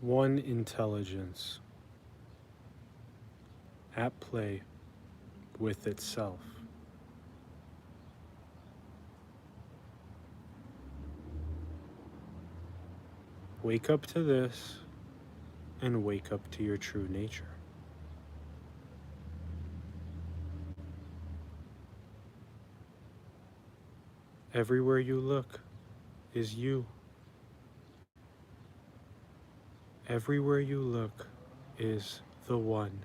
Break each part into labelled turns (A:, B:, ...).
A: one intelligence at play with itself. Wake up to this and wake up to your true nature. Everywhere you look is you. Everywhere you look is the one.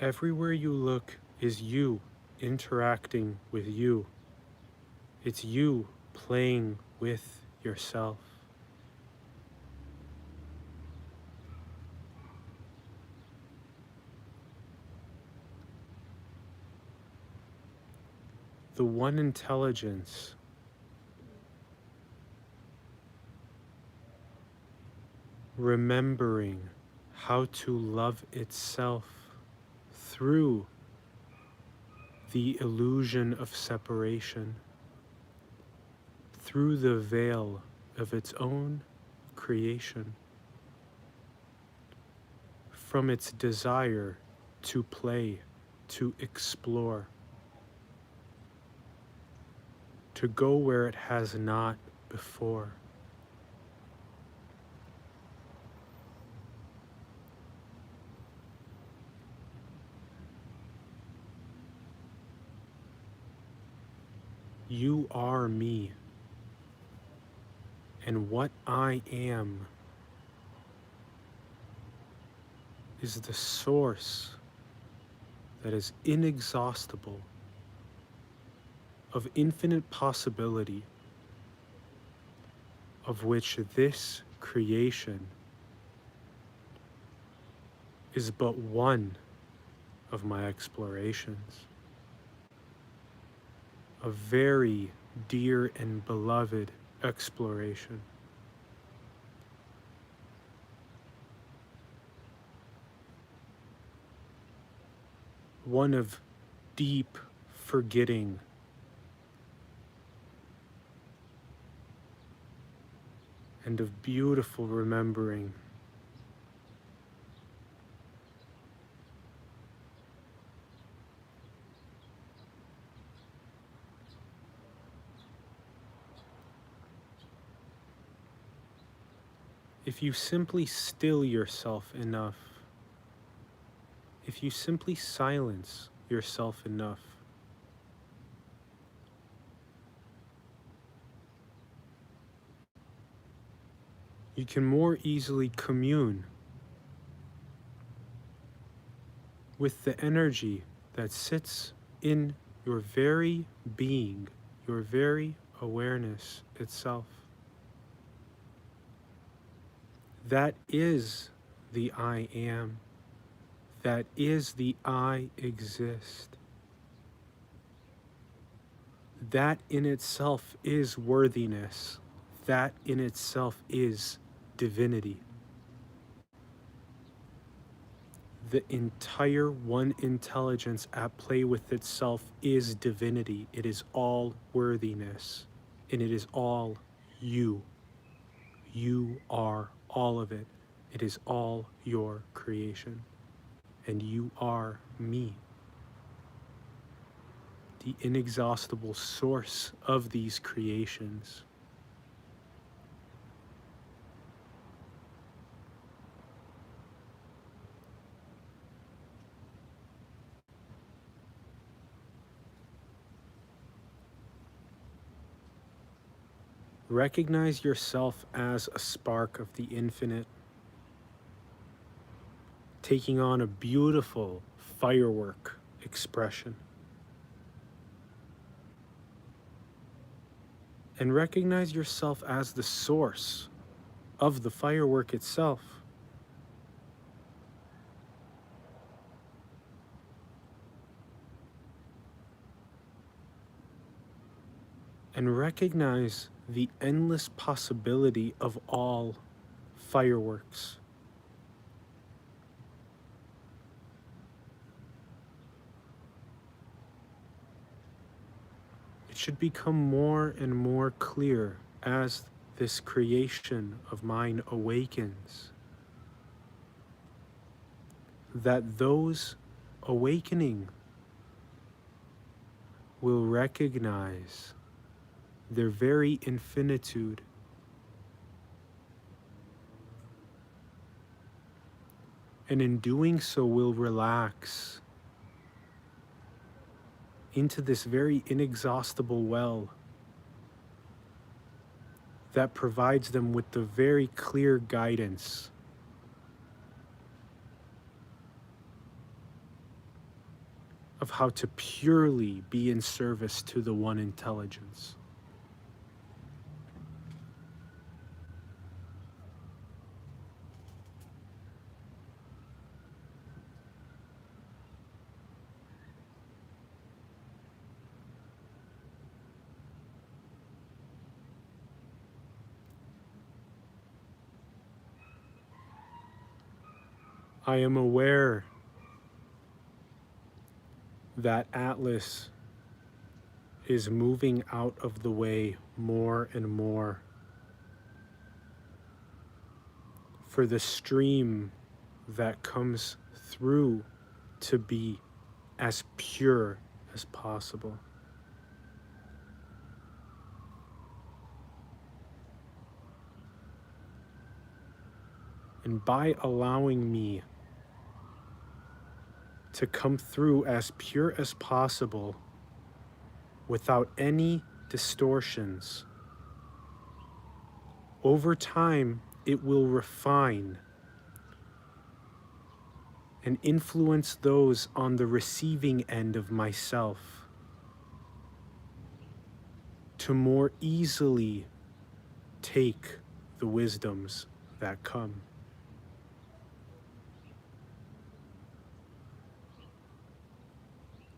A: Everywhere you look is you interacting with you. It's you playing with yourself. The one intelligence remembering how to love itself through the illusion of separation, through the veil of its own creation, from its desire to play, to explore, to go where it has not before. You are me, and what I am is the source that is inexhaustible of infinite possibility, of which this creation is but one of my explorations. A very dear and beloved exploration. One of deep forgetting and of beautiful remembering. If you simply still yourself enough, if you simply silence yourself enough, you can more easily commune with the energy that sits in your very being, your very awareness itself. That is the I am. That is the I exist. That in itself is worthiness. That in itself is divinity. The entire one intelligence at play with itself is divinity. It is all worthiness, and it is all you. You are all of it. It is all your creation, and you are me, the inexhaustible source of these creations. Recognize yourself as a spark of the infinite, taking on a beautiful firework expression. And recognize yourself as the source of the firework itself. And recognize the endless possibility of all fireworks. it should become more and more clear as this creation of mine awakens that those awakening will recognize their very infinitude, and in doing so will relax into this very inexhaustible well that provides them with the very clear guidance of how to purely be in service to the one intelligence. I am aware that Atlas is moving out of the way more and more for the stream that comes through to be as pure as possible. And by allowing me to come through as pure as possible without any distortions, over time it will refine and influence those on the receiving end of myself to more easily take the wisdoms that come.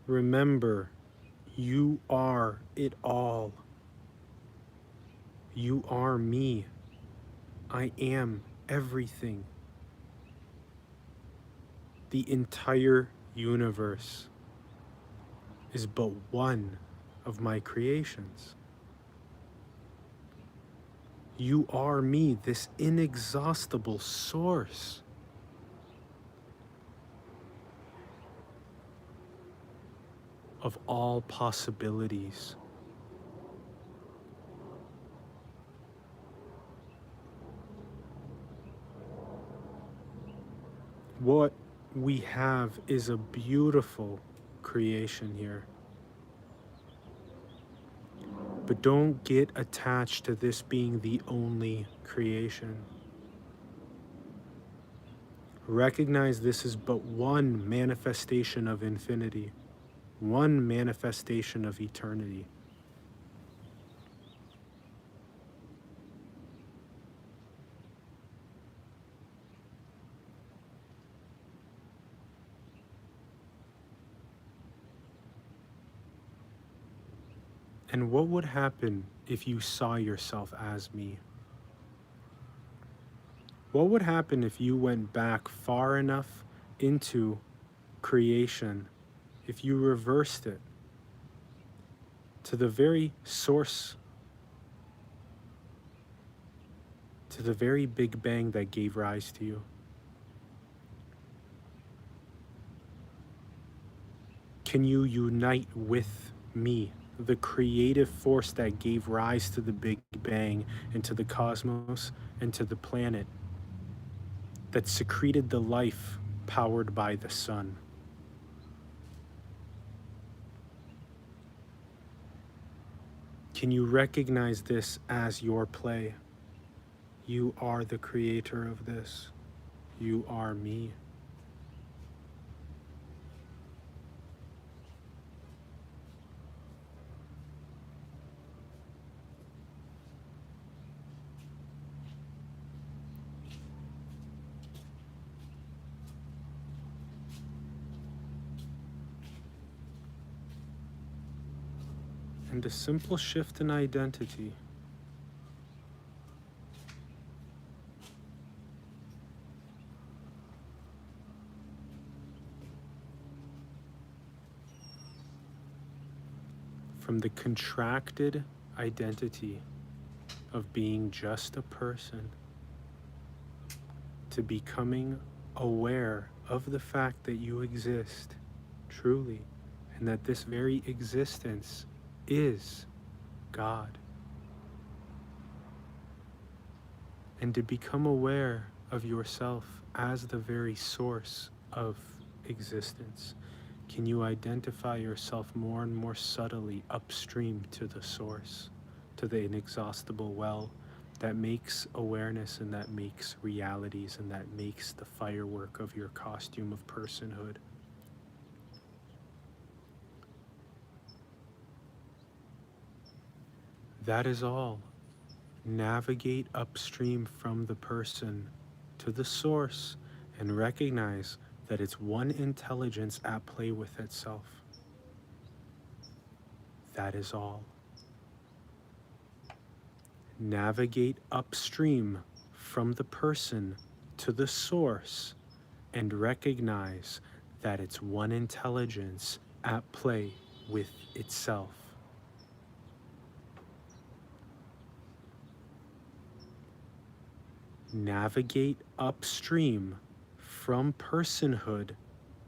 A: Remember, you are it all. You are me. I am everything. The entire universe is but one of my creations. You are me, this inexhaustible source. Of all possibilities. What we have is a beautiful creation here. But don't get attached to this being the only creation. Recognize this is but one manifestation of infinity, one manifestation of eternity. And what would happen if you saw yourself as me? What would happen if you went back far enough into creation, if you reversed it to the very source, to the very Big Bang that gave rise to you? Can you unite with me, the creative force that gave rise to the Big Bang and to the cosmos and to the planet, that secreted the life powered by the sun? Can you recognize this as your play? You are the creator of this. You are me. And a simple shift in identity from the contracted identity of being just a person to becoming aware of the fact that you exist truly, and that this very existence is God. And to become aware of yourself as the very source of existence, can you identify yourself more and more subtly upstream to the source, to the inexhaustible well that makes awareness and that makes realities and that makes the firework of your costume of personhood? That is all. Navigate upstream from the person to the source and recognize that it's one intelligence at play with itself. That is all. Navigate upstream from the person to the source and recognize that it's one intelligence at play with itself. Navigate upstream from personhood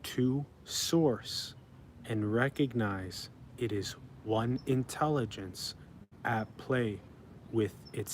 A: to source and recognize it is one intelligence at play with itself.